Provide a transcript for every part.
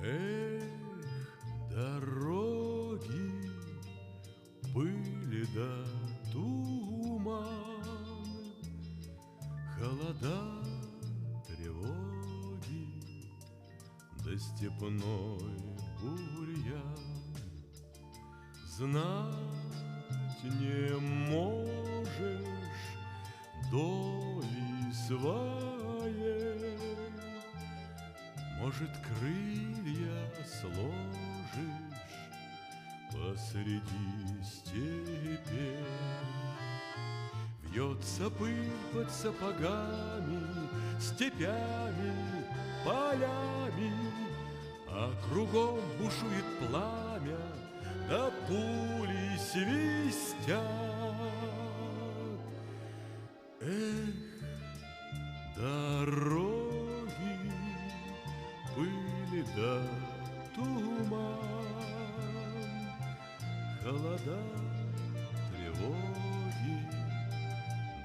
Эх, дороги, пыли да туман, холода, тревоги, да степной бурьян. Знать не можешь доли своей, может, крылья сложишь посреди степи. Вьется пыль под сапогами, степями, полями, а кругом бушует пламя, да пули свистят. Эх, дороги, пыли да туман, холода, тревоги,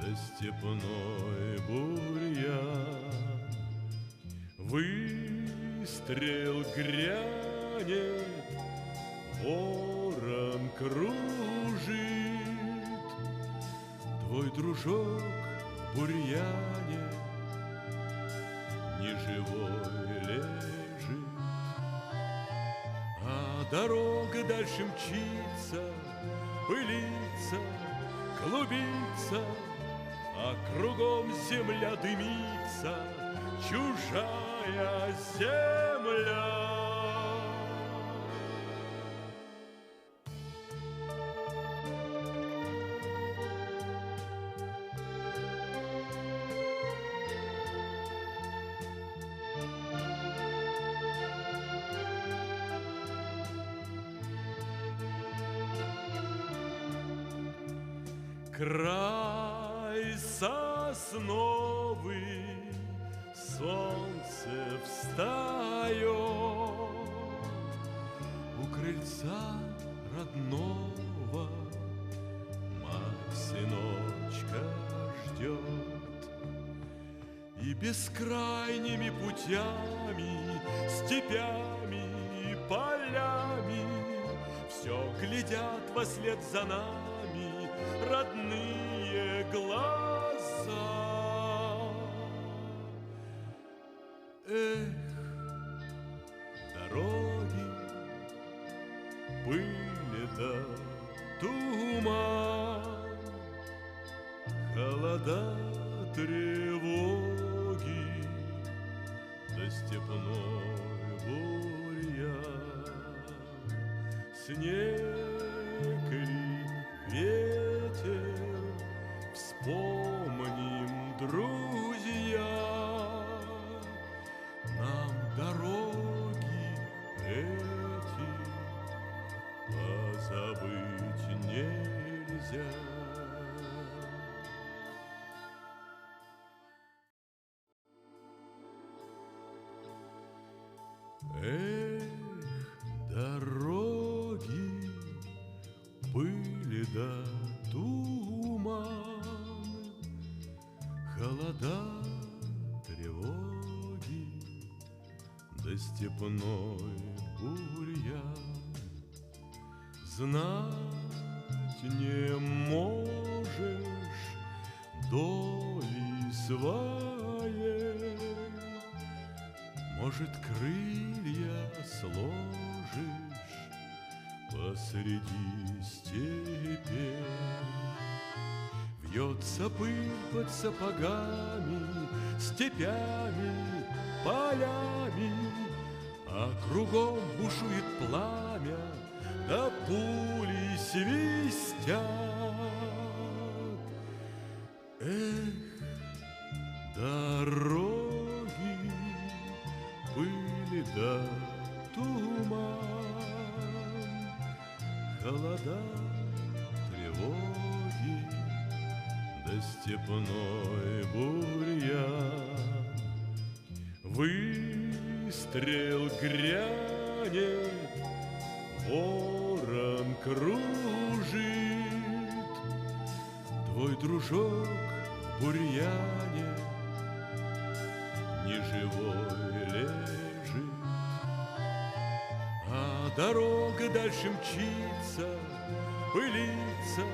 да степной бурьян. Выстрел грянет, ворон кружит, твой дружок в бурьяне неживой лежит. А дорога дальше мчится, пылится, клубится, а кругом земля дымится, чужая земля. Край сосновый, солнце встает, у крыльца родного мать сыночка ждет. И бескрайними путями, степями и полями все глядят вослед за нами родные глаза. Эх, дороги, пыли да туман, холода, тревоги, да степной бурьян. Снег ли, ветер, вспомним, друзья, нам дороги эти позабыть нельзя. Эх, дороги, пыли да туман, холода, тревоги, да степной бурьян. Знать не можешь доли своей, может, крылья сложишь посреди степи. Вьется пыль под сапогами, степями, полями, а кругом бушует пламя, да пули свистят. Эх, дороги, пыли да туман, холода, тревоги, да степной бурьян. Выстрел грянет, ворон кружит, твой дружок в бурьяне неживой лежит. дорога дальше мчится, пылится,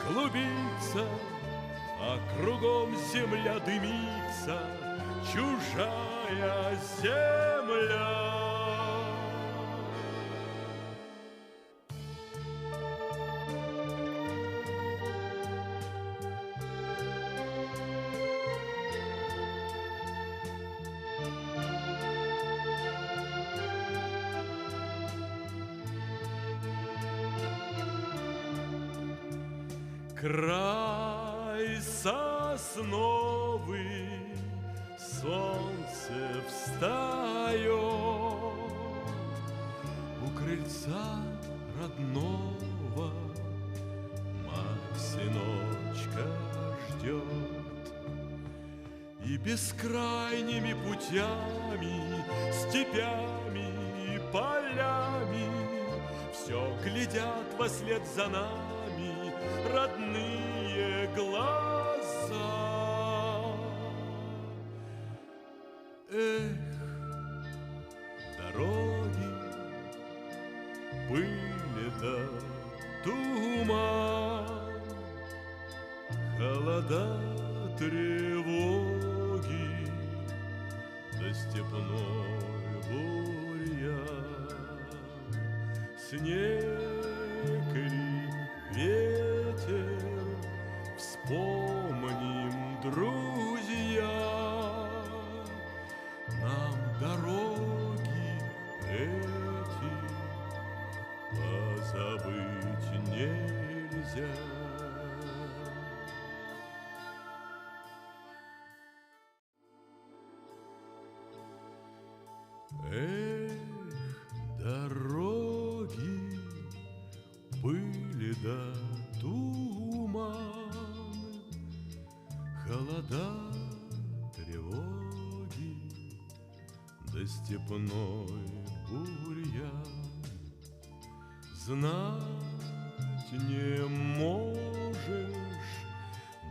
клубится, а кругом земля дымится, чужая земля. Край сосновый, солнце встает, у крыльца родного мать сыночка ждет. И бескрайними путями, степями и полями все глядят вслед за нами родные глаза. Эх, дороги, пыль да туман, холода, тревоги, да степной бурьян, снег ли, ветер, вспомним, друзья, нам дороги эти позабыть нельзя. Эх, дороги, пыль да туман, холода, тревоги, да степной бурьян. Знать не можешь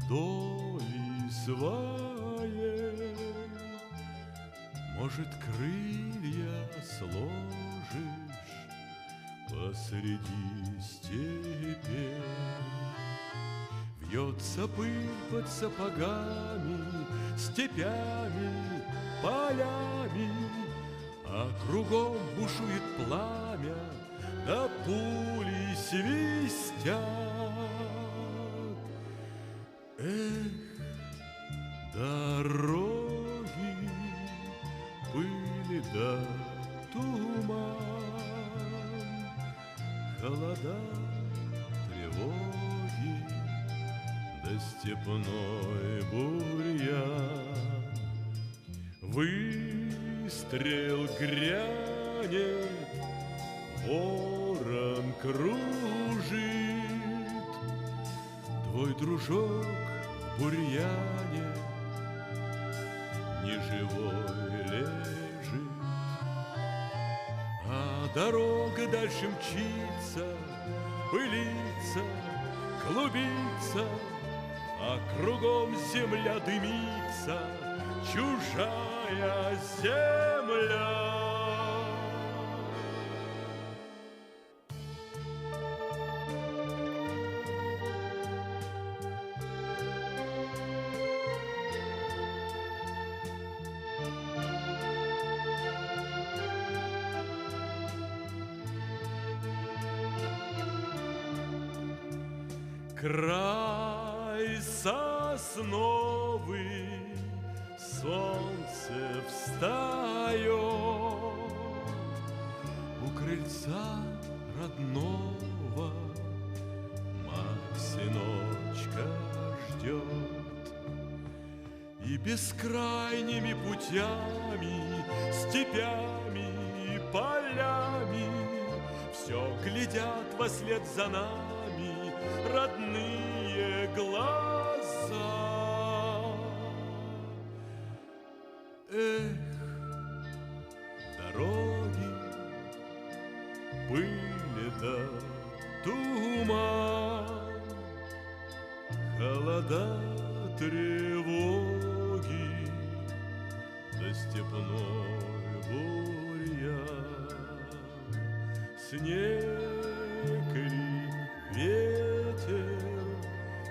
доли своей, может, крылья сложишь посреди степи. Вьется пыль под сапогами, степями, полями, а кругом бушует пламя, да пули свистят. Эх, дороги, пыль да туман, холода, тревоги, да степной бурьян. Выстрел грянет, ворон кружит, твой дружок в бурьяне неживой лежит. А дорога дальше мчится, пылится, клубится, а кругом земля дымится, чужая земля. Край сосновый, солнце встает, у крыльца родного мать сыночка ждет. И бескрайними путями, степями и полями все глядят вслед за нами родные глаза. Эх, дороги, пыль да туман, холода, тревоги, да степной бурьян, снег или ветер,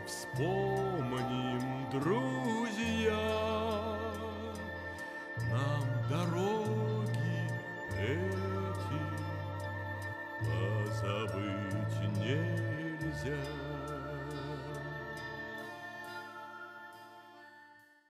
вспомним, друзья, нам дороги эти позабыть нельзя.